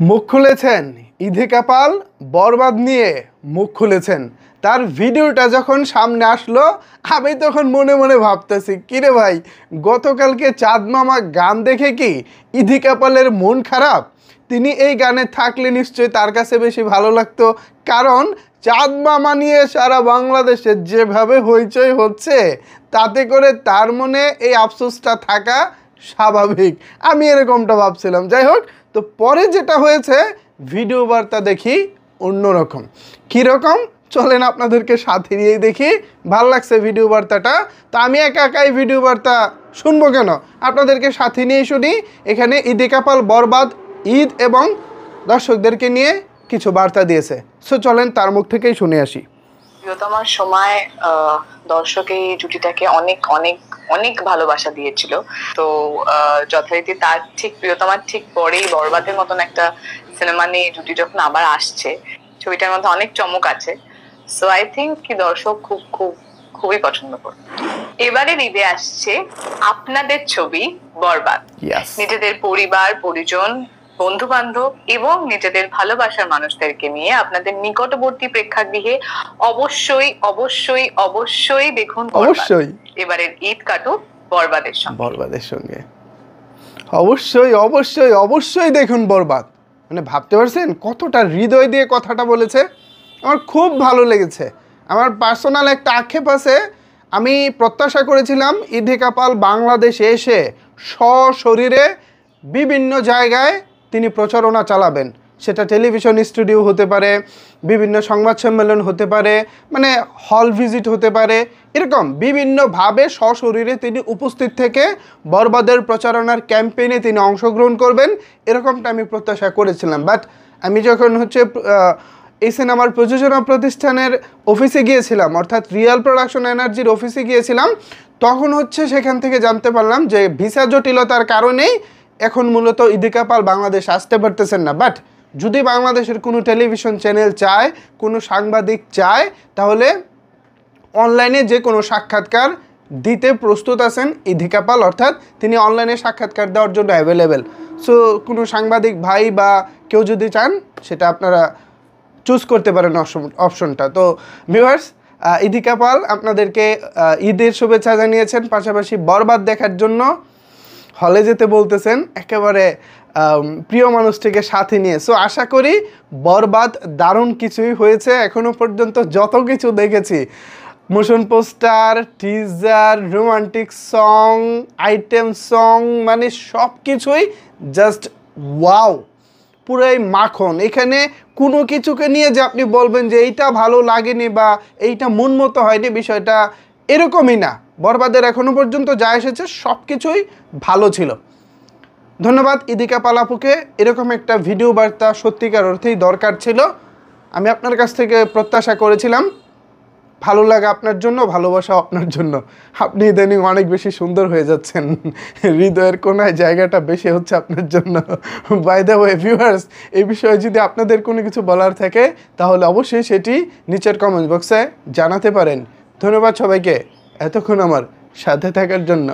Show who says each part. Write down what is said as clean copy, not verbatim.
Speaker 1: মুখ খুলেছেন ইধিকা পাল বরবাদ নিয়ে মুখ খুলেছেন। তার ভিডিওটা যখন সামনে আসলো আমি তখন মনে মনে ভাবতেছি কিরে ভাই, গতকালকে চাঁদ মামা গান দেখে কি ইধিকা পালের মন খারাপ? তিনি এই গানে থাকলে নিশ্চয়ই তার কাছে বেশি ভালো লাগতো, কারণ চাঁদ মামা নিয়ে সারা বাংলাদেশে যেভাবে হইচই হচ্ছে তাতে করে তার মনে এই আফসোসটা থাকা স্বাভাবিক। আমি এরকমটা ভাবছিলাম। যাই হোক, তো পরে যেটা হয়েছে ভিডিও বার্তা দেখি অন্যরকম। কীরকম চলেন আপনাদেরকে সাথে নিয়েই দেখি। ভাল লাগছে ভিডিও বার্তাটা, তো আমি একা একাই ভিডিও বার্তা শুনবো কেন, আপনাদেরকে সাথে নিয়েই শুনি। এখানে ইধিকা পাল বরবাদ ঈদ এবং দর্শকদেরকে নিয়ে কিছু বার্তা দিয়েছে, সো চলেন তার মুখ থেকেই শুনে আসি।
Speaker 2: প্রিয়তমার সময় দর্শক এই জুটিটাকে অনেক অনেক অনেক ভালোবাসা দিয়েছিল। তো যথারীতি তার ঠিক প্রিয়তমার ঠিক পরেই বরবাদের মতন একটা সিনেমা নিয়ে জুটি যখন আবার আসছে, ছবিটার মধ্যে অনেক চমক আছে। সো আই থিঙ্ক কি দর্শক খুব খুব খুবই পছন্দ করবে। এবারে ঈদে আসছে আপনাদের ছবি বরবাদ। নিজেদের পরিবার পরিজন বন্ধু বান্ধব এবং নিজেদের ভালোবাসার মানুষদেরকে নিয়ে আপনাদের নিকটবর্তী প্রেক্ষাগৃহে অবশ্যই অবশ্যই অবশ্যই দেখুন।
Speaker 1: অবশ্যই
Speaker 2: এবারের ঈদ কাটুক বরবাদের
Speaker 1: সঙ্গে অবশ্যই অবশ্যই অবশ্যই দেখুন বরবাদ। মানে ভাবতে পারছেন কতটা হৃদয় দিয়ে কথাটা বলেছে, আমার খুব ভালো লেগেছে। আমার পার্সোনাল একটা আক্ষেপ আছে, আমি প্রত্যাশা করেছিলাম ইধিকা পাল বাংলাদেশে এসে সশরীরে বিভিন্ন জায়গায় তিনি প্রচারণা চালাবেন। সেটা টেলিভিশন স্টুডিও হতে পারে, বিভিন্ন সংবাদ সম্মেলন হতে পারে, মানে হল ভিজিট হতে পারে, এরকম বিভিন্নভাবে সশরীরে তিনি উপস্থিত থেকে বরবাদের প্রচারণার ক্যাম্পেইনে তিনি অংশগ্রহণ করবেন, এরকমটা আমি প্রত্যাশা করেছিলাম। বাট আমি যখন এই সিনেমার প্রযোজনা প্রতিষ্ঠানের অফিসে গিয়েছিলাম, অর্থাৎ রিয়াল প্রোডাকশন এনার্জির অফিসে গিয়েছিলাম, তখন সেখান থেকে জানতে পারলাম যে ভিসা জটিলতার কারণেই এখন মূলত ইধিকা পাল বাংলাদেশ আসতে পারতেছেন না। বাট যদি বাংলাদেশের কোনো টেলিভিশন চ্যানেল চায়, কোনো সাংবাদিক চায়, তাহলে অনলাইনে যে কোনো সাক্ষাৎকার দিতে প্রস্তুত আছেন ইধিকা পাল, অর্থাৎ তিনি অনলাইনে সাক্ষাৎকার দেওয়ার জন্য অ্যাভেলেবেল। সো কোনো সাংবাদিক ভাই বা কেউ যদি চান সেটা আপনারা চুজ করতে পারেন অপশনটা। তো ভিউয়ার্স, ইধিকা পাল আপনাদেরকে ঈদের শুভেচ্ছা জানিয়েছেন, পাশাপাশি বরবাদ দেখার জন্য হলে যেতে বলতেছেন একেবারে প্রিয় মানুষটিকে সাথে নিয়ে। সো আশা করি বরবাদ দারুণ কিছুই হয়েছে। এখনও পর্যন্ত যত কিছু দেখেছি, motion poster, teaser, romantic song, item song, মানে সব কিছুই জাস্ট ওয়াও, পুরাই মাখন। এখানে কোনো কিছুকে নিয়ে যে আপনি বলবেন যে এইটা ভালো লাগেনি বা এইটা মন মতো হয়নি, বিষয়টা এরকমই না। বরবাদের এখনও পর্যন্ত যা এসেছে সব কিছুই ভালো ছিল। ধন্যবাদ ইধিকা পাল আপুকে, এরকম একটা ভিডিও বার্তা সত্যিকার অর্থেই দরকার ছিল। আমি আপনার কাছ থেকে প্রত্যাশা করেছিলাম ভালো লাগা আপনার জন্য, ভালোবাসা আপনার জন্য। আপনি ইদানিং অনেক বেশি সুন্দর হয়ে যাচ্ছেন, হৃদয়ের কোনায় জায়গাটা বেশি হচ্ছে আপনার জন্য। বাই দ্য ওয়ে ভিউয়ার্স, এই বিষয়ে যদি আপনাদের কোনো কিছু বলার থাকে তাহলে অবশ্যই সেটি নিচের কমেন্ট বক্সে জানাতে পারেন। ধন্যবাদ সবাইকে এতক্ষণ আমার সাথে থাকার জন্য।